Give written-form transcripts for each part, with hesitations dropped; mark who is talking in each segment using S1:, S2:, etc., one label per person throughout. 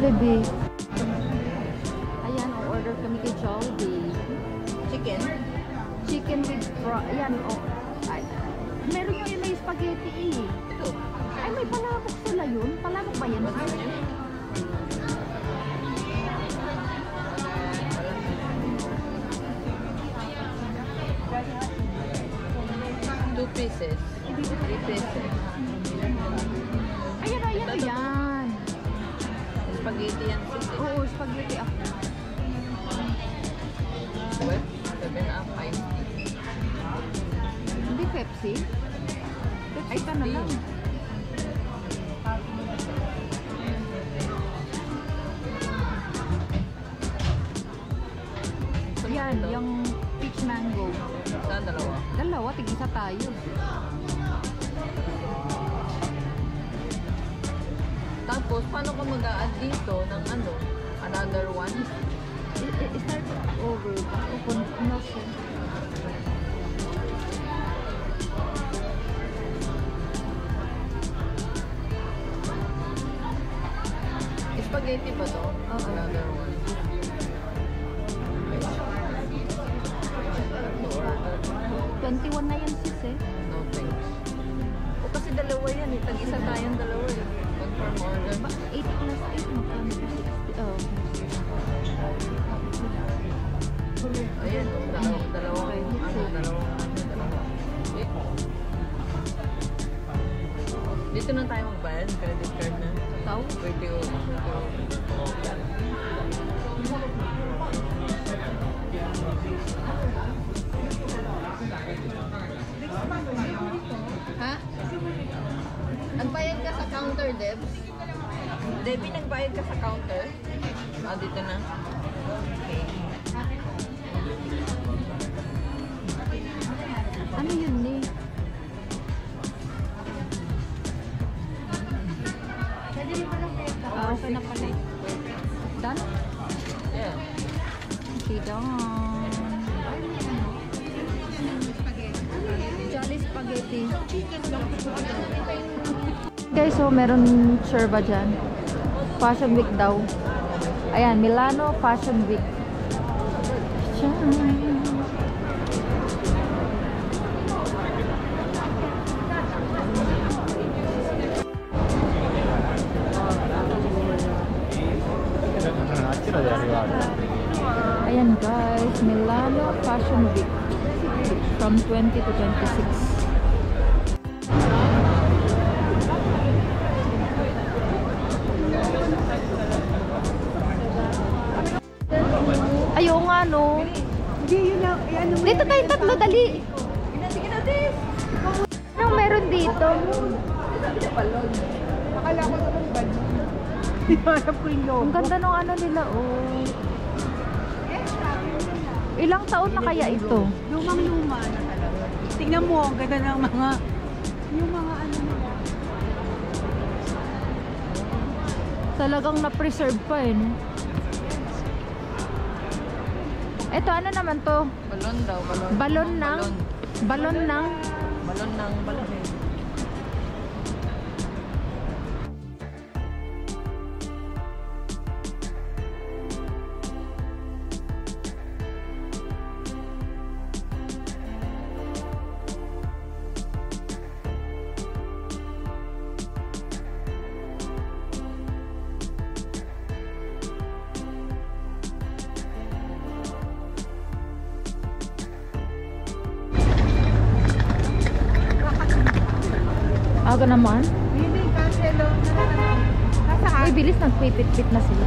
S1: bebe. Ayan, order kami kay Jollibee.
S2: Chicken?
S1: Chicken with ayan, ay, meron yung may spaghetti eh.
S2: Ito.
S1: Ay, may palabok sila yun. Palabok ba yan?
S2: Two pieces. 3 pieces.
S1: Ayan, yan.
S2: Spaghetti yan.
S1: Oo, spaghetti ako.
S2: What? 7 up, 5.
S1: Hindi Pepsi? Ay, ka na lang. Yan, yung peach mango.
S2: Saan dalawa?
S1: Dalawa, tig-isa tayo.
S2: Tapos, paano ka mag-a-add dito ng ano? Another one?
S1: Start over. No, sir.
S2: Spaghetti ba to?
S1: Oo.
S2: Another one.
S1: 21 na yan sis eh.
S2: No thanks. O kasi dalawa yan eh. Tag-isa tayong dalawa eh. Confirm order.
S1: 8 plus 8 magkano po 60? Oh.
S2: Ayan, dalawa.
S1: Okay.
S2: Dalawa. Dito na tayo magbayad. Credit card na.
S1: Tao?
S2: Pwede o. Ha? Nagbayad ka sa counter, Debs? Debbie, nagbayad ka sa counter? Ah, dito na. Okay.
S1: Ano yun eh? Okay na pala. Done?
S2: Yeah.
S1: Okay, done. Jolly spaghetti. Guys, so meron serva dyan. Fashion Week daw. Ayan, Milano Fashion Week. Ayan guys, Milano Fashion Week from 20 to 26. Ayaw nga no. Dito tayo tatlo, dali. Anong meron dito?
S3: Akala ko naman ba? Hinarap ko yung logo.
S1: Ang ganda ng ano nila, oh. Ilang taon na kaya ito?
S3: Lumang-luma na talaga. Tingnan mo, ang ganda ng mga yung mga ano na.
S1: Talagang na-preserve pa eh, no? Ito, ano naman to?
S2: Balon daw, balon.
S1: Balon ng? Balon ng?
S2: Balon ng balon.
S1: Aga naman.
S3: Hindi, cancelo.
S1: Uy, bilis, nagpipit-pit na sila.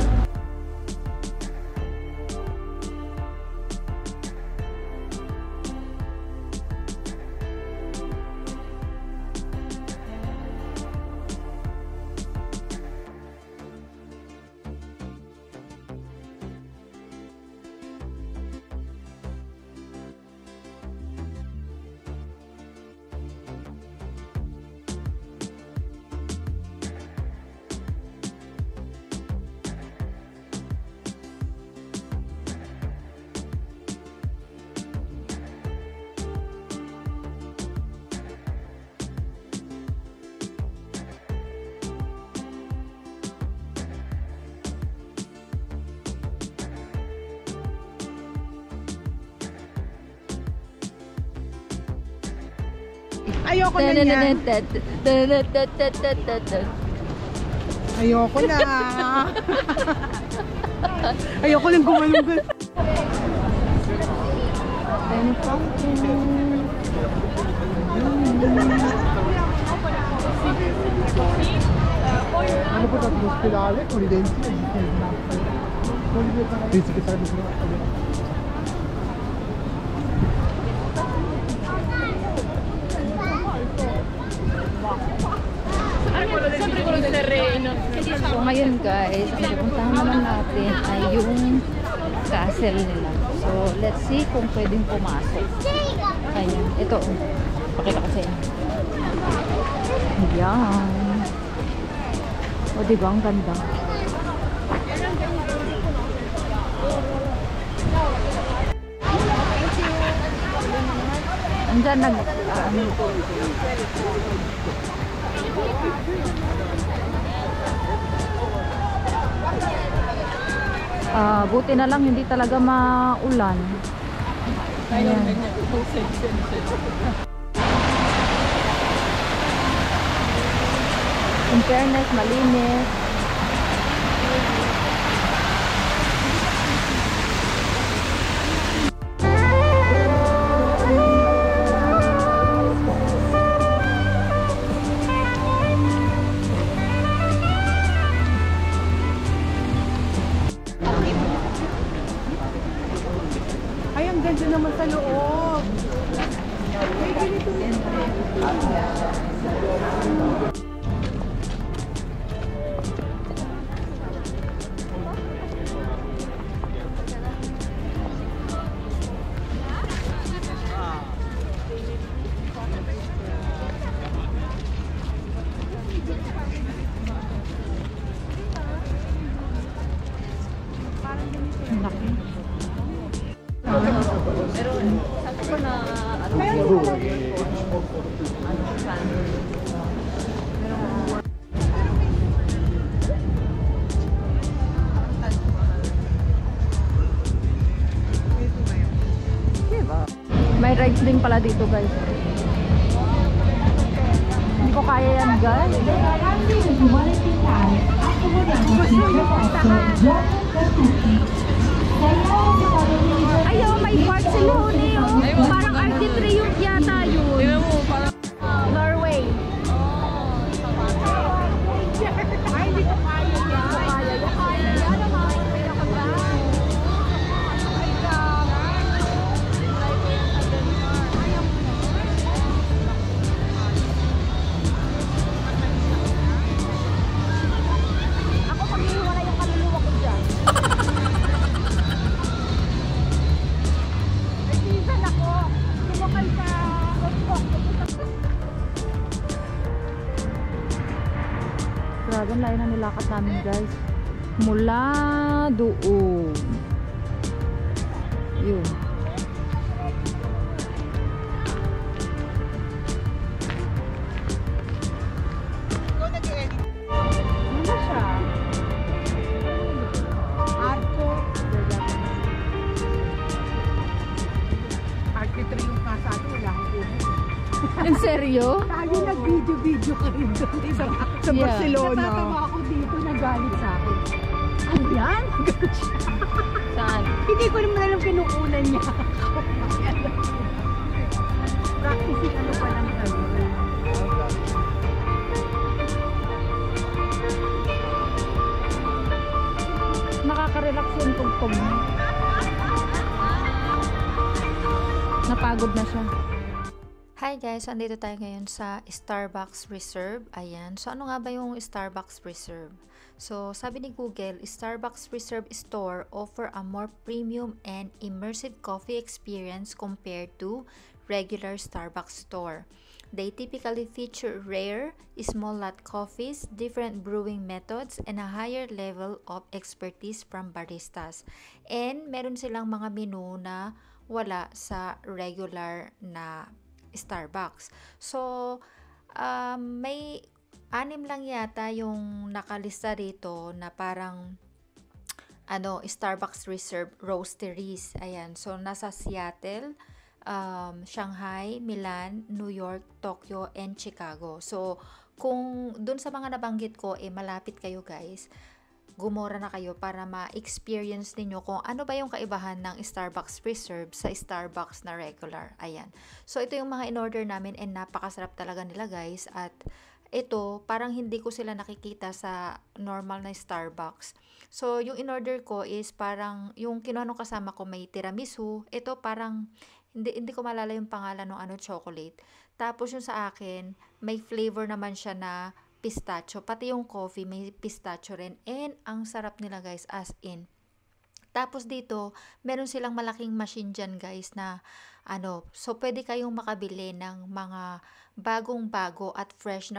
S3: Ayoko na yan. Ayoko na. Ayoko lang gumalunggan.
S1: Tiny fountain.
S4: Hanno portato in ospedale con i denti e pensi che sarebbe solo
S1: So ngayon guys, ang pupuntahan naman natin ay yung castle nila. So let's see kung pwedeng pumasok. Ayan, ito. Pakita ko sa inyo. Ayan. O diba, ang ganda. Andyan buti na lang hindi talaga maulan. Ayan. In fairness, malinis.
S3: Ay, ang ganda naman sa loob. Ay, ganito yan.
S1: Ang laki. Pero sabi ko na may rides din pala dito guys. Hindi ko kaya yan guys. Ayaw, may park sa Lone oh. Parang arbitrary yata yun. Norway.
S3: Ay, hindi ko kaya yan.
S1: Ako pag-iwala yung kaluluwa ko dyan.
S3: Nag-season ako. Sumakay sa Hotspot.
S1: Grabe, ang layo na nilakad namin guys. Mula doon. Yun.
S3: Ano siya? Arco. Arbitrary yung pasado. Wala akong ulo.
S1: In seryo?
S3: Tayo nag-video-video kayo doon sa
S1: Yeah.
S3: Barcelona. Natatawa ako dito, nagalit sa akin. Ano yan? Ganun siya.
S1: Saan?
S3: Hindi ko naman alam kinukunan niya. Practicing ano pa lang kami.
S1: Nakaka-relax yung tugtog niya. Napagod na siya. Hi guys, andito tayo ngayon sa Starbucks Reserve. Ayan. So ano nga ba yung Starbucks Reserve? So sabi ni Google, Starbucks Reserve Store offer a more premium and immersive coffee experience compared to regular Starbucks store. They typically feature rare, small lot coffees, different brewing methods, and a higher level of expertise from baristas. And meron silang mga menu na wala sa regular na Starbucks. So, may 6 lang yata yung nakalista rito na parang Starbucks Reserve Roasteries. Ayan. So, nasa Seattle, Shanghai, Milan, New York, Tokyo, and Chicago. So, kung dun sa mga nabanggit ko, malapit kayo guys, gumora na kayo para ma-experience ninyo kung ano ba yung kaibahan ng Starbucks Reserve sa Starbucks na regular. Ayan. So, ito yung mga in-order namin and napakasarap talaga nila guys. At ito, parang hindi ko sila nakikita sa normal na Starbucks. So, yung in-order ko is parang, yung kinuha nung kasama ko may tiramisu. Ito parang, hindi ko malala yung pangalan ng chocolate. Tapos yung sa akin, may flavor naman siya na pistachio. Pati yung coffee, may pistachio rin. And ang sarap nila guys, as in. Tapos dito, meron silang malaking machine dyan guys na so pwede kayong makabili ng mga bagong-bago at fresh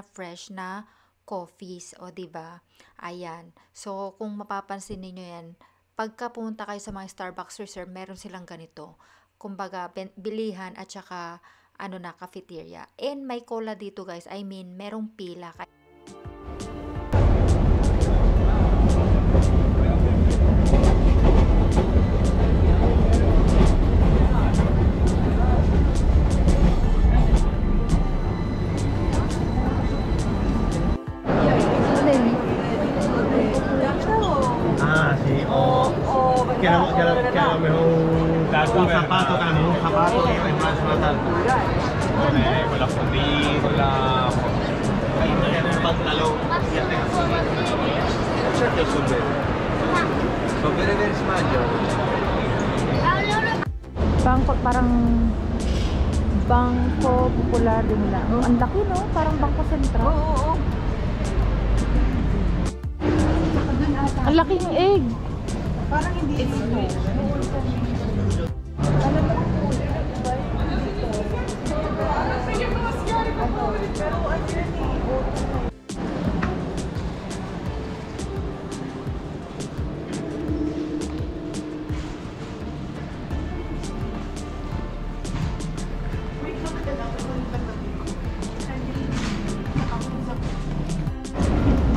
S1: na coffees, o diba? Ayan. So kung mapapansin niyo yan, pagka pumunta kayo sa mga Starbucks Reserve, meron silang ganito. Kumbaga, bilihan at saka cafeteria. And may cola dito guys. I mean, merong pila.
S4: Que a lo mejor un zapato es más fatal.
S5: Con la fondita, con la...
S4: Un pantalón.
S5: Certo sul vero. Sul vero del smaglio.
S1: Parang Bangko Popular din nila. Ang laki no? Parang Bangko Sentral.
S2: Oo.
S1: Ang laking egg.
S3: Parang hindi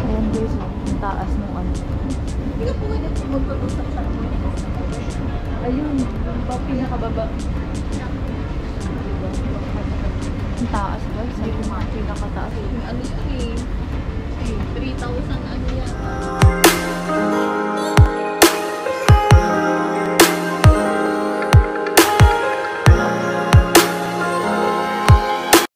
S1: Ayan guys, ang taas nung
S2: Hindi ka pwede magpag-usap sa
S3: Ayun, pinakababa.
S1: Ang taas guys, ay pinakataas.
S2: ano yan 3,000 ano yan.